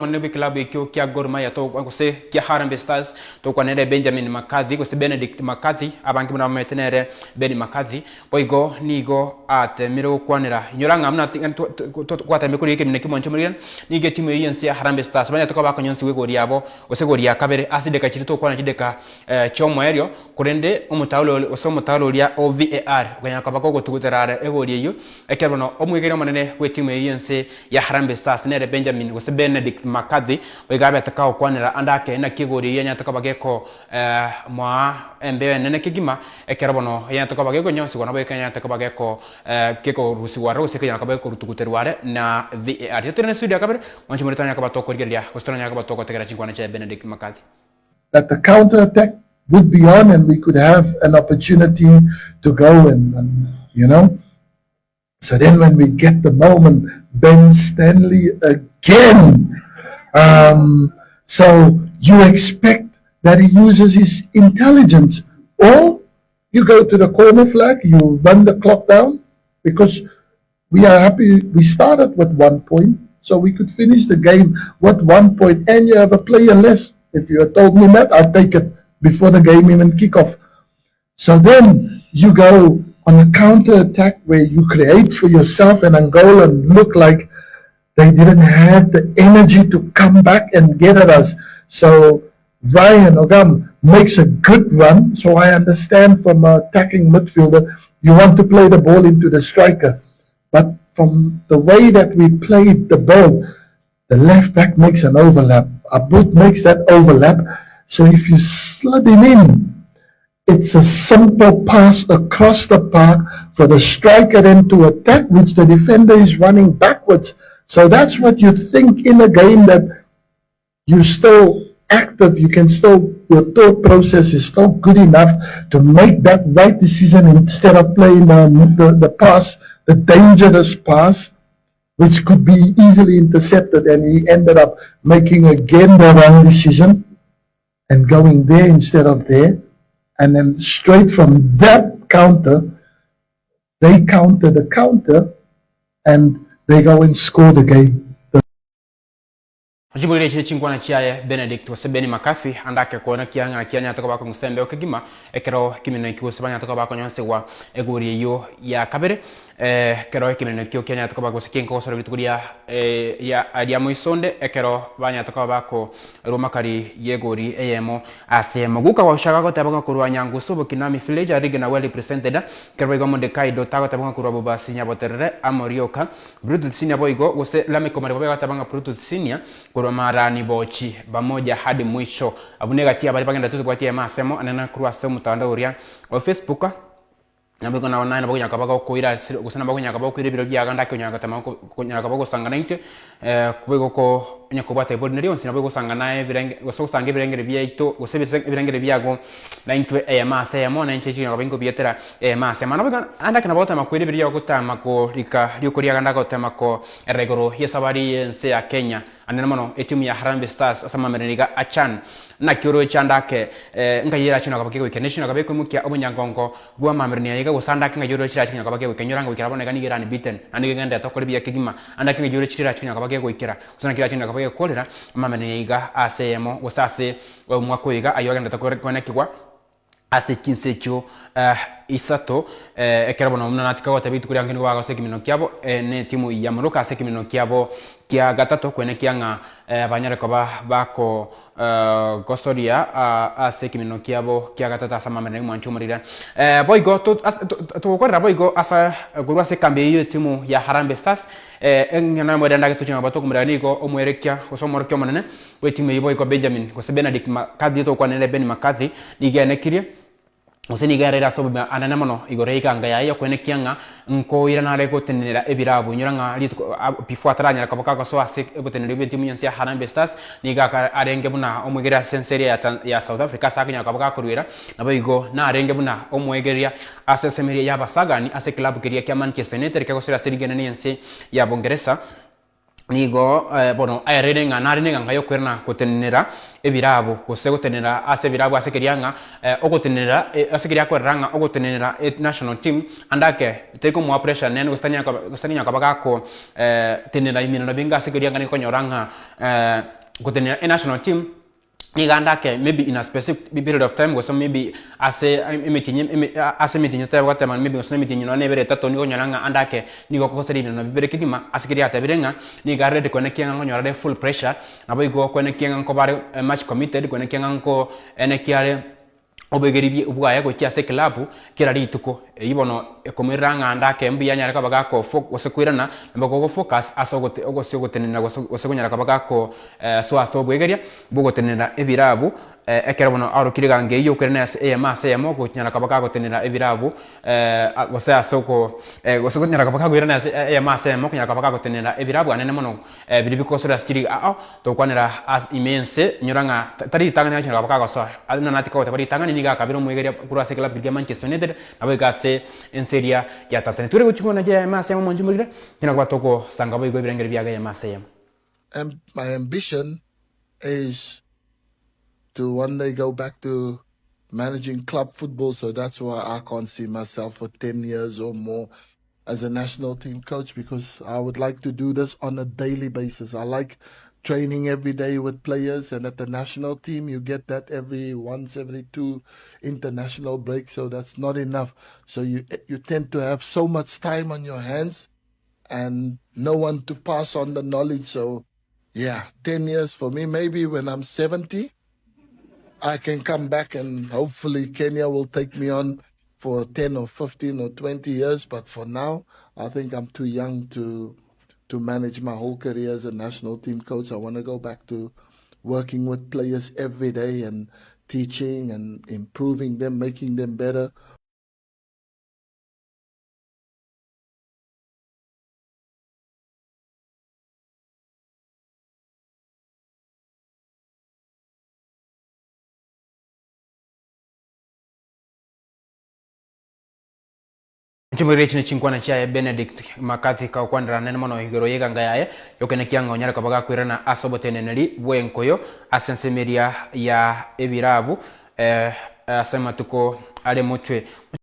Mwanebe klabu ikyo kia Gor Mahia to kose kia Harambee Stars to kwa nere Benjamin McCarthy kose Benedict McCarthy abangi muna metenere Benny McCarthy boigo nigo ate miro kwanira nyoranga amna kwata mikuri yake mineki mwancho murian nige timu yensi ya Harambee Stars banya toka bako nyonsi wego riabo ose gori ya kabere aside ka chirito kwana chideka chomo erio kurende omutaulo ose omutaulo lia OVAR kwanya kabako gotuguterare egori yo ekebono omwegere manene we timu yensi ya Harambee Stars nere Benjamin kose Benedict McCarthy wegabe atakao kwanira andake na kigori yenya takabageko mwa embe nene kigima ekerabono yenya takabageko nyonsi kwana bwe kenya takabageko keko rusiwaro sekenya kabageko rutukuterware na VAR yotere studio kabere wanchi muritanya kabatoko rigelia kostanya kabatoko tegera chingwana cha Benedict McCarthy that the counter attack would be on and we could have an opportunity to go and you know. So then when we get the moment, Ben Stanley again. So you expect that he uses his intelligence, or you go to the corner flag, you run the clock down, because we are happy we started with 1 point, so we could finish the game with 1 point, and you have a player less. If you had told me that, I'd take it before the game even kick off. So then you go on a counter attack where you create for yourself, and Angola look like they didn't have the energy to come back and get at us. So Ryan Ogam makes a good run. So I understand from an attacking midfielder, you want to play the ball into the striker. But from the way that we played the ball, the left back makes an overlap. Abud makes that overlap. So if you slid him in, it's a simple pass across the park for the striker then to attack, which the defender is running backwards. So that's what you think in a game, that you're still active, you can still, your thought process is still good enough to make that right decision instead of playing the pass, the dangerous pass, which could be easily intercepted, and he ended up making again the wrong decision and going there instead of there. And then straight from that counter, they counter the counter, and they go and score the game. Jibulire chini chingwana chiaye Benedict wase Benny McCarthy andake kuona kianya toka bako musembe okigima ekero kimene kiusibanya toka bako nyonse wa eguri yo ya kabere kero kimene kyo kianya toka bako sikinko osoro bitukuria ya adia muisonde ekero banya toka bako romakari yegori eyemo asemo guka wa shaka ko tabanga kurwa nyanguso bokinami village arige na well represented kero igo monde kaido tago tabanga kurwa bobasi nyaboterere amorioka brutal senior boygo wase lame komare bobe tabanga brutal senior kurwa marani bochi bamoja hadi mwisho abunega tia bali bagenda tutu kwatia masemo anana kurwa semu mtandao uria wa Facebook nabiko na online bagonya kabako koira gusana bagonya kabako koira biro bya ganda kyonya gatama ko nya kabako sangana inte kubego ko nya ko bata ibodi ndio sinabego sangana birenge goso sange birenge bya ito gosebe birenge byago na into masemo na inche nya kabingo bietera masemo nabiko anda kana bota makoira biro gutama ko lika lyoko lya ganda ko tema ko regoro yesabari yense ya Kenya anena mano etimu ya Harambee Stars asama mereniga achan na kyoro chandake ngayira chino kabake ko national kabake mukia obunyangongo bwa mamerenia yiga gusanda kinga joro chira chinya kabake ko kenyoranga wikira bona gani girani biten andi genda to kolibya kigima anda kinga joro chira chinya kabake ko ikira usana kira chinya kabake kolera mamerenia yiga asemo usase mwako yiga ayo genda to konekwa ase kinsecho isato ekerabono mna natika watabitu kuri angeni waga sekimino kyabo ne timu ya Moroka sekimino kyabo kya gatatu kwene kyanga banyare koba bako gostoria sekimino kyabo kya gatatu asama mene mwanchu murira boygo to korra boygo asa gurwa sekambe iyo timu ya Harambee Stars ngana mwenda tuchina bato kumraniko omwerekya osomorokyo monene we timu yiboygo Benjamin ko Benedict McCarthy to kwanele Ben McCarthy ligene kirie useni garera sobe anana mono igoreika ngaya yo kwene kyanga nko ira na reko tenera ebirabu nyuranga litu pifuataranya kabaka ko so ase ebotenera betimu yansi ya Harambee Stars niga arenge buna omwegeria senseria ya South Africa sakanya kabaka kurwira nabayigo na arenge buna omwegeria ase semeria ya Basagani ase club kiria kya Manchester United kako sira sirigene yansi ya Bongereza nigo bono ayarere nga nari nga yo kwerna gutenera ebirabo gose gutenera ase birabo ase kirianga ogutenera ase kiria kweranga ogutenera national team andake teko mwa pressure nene gustanya kabaga ko tenera imina binga ase kirianga ni konyoranga gutenera national team nigandake maybe in a specific period of time so maybe ase meeting ta wata man maybe so meeting no nebere tato ni onyalanga andake nigo ko seri no bibere kigima asikiri ta birenga ni garre de connect nga nyora full pressure na boy go connect nga ko bare match committed connect nga ko ene kiare obegeri ubwaya ko kiase club kirari tuko ibono ekomiranga ndake mbi yanya ka baga ko osekwirana mbako go focus asogote ogosegotenena osegonyara ka baga ko so asobwegeria bugotenena ebirabu ekera bono aro kirigange iyo kwerena ema ko nyara ka baga gotenena ebirabu gose asoko osegonyara ka baga gwirana ema ko nyara ka baga gotenena ebirabu anene mono bilibiko so rastiri to kwanera as immense nyoranga tari tangana nyara ka baga so alina natika ko tari tangana niga kabiro mwegeria kura se club de Manchester United nabegase en seria ya Tanzania ture guchikona je masemo monjumurire kina kwa toko sangabo igo birengeri byaga ya masemo. And my ambition is to one day go back to managing club football, so that's why I can't see myself for 10 years or more as a national team coach, because I would like to do this on a daily basis. I like training every day with players, and at the national team you get that every 2 international breaks, so that's not enough. So you tend to have so much time on your hands and no one to pass on the knowledge. So yeah, 10 years for me. Maybe when I'm 70 I can come back and hopefully Kenya will take me on for 10 or 15 or 20 years, but for now I think I'm too young to manage my whole career as a national team coach. I want to go back to working with players every day and teaching and improving them, making them better. Chimurire chini chinkwana cha Benedict Makati ka kwandra nene mono higoro yega ngayaye yokene kianga onyara kabaga kwirana asoboteneneri bwenkoyo asensemeria ya ebirabu asema tuko ale mutwe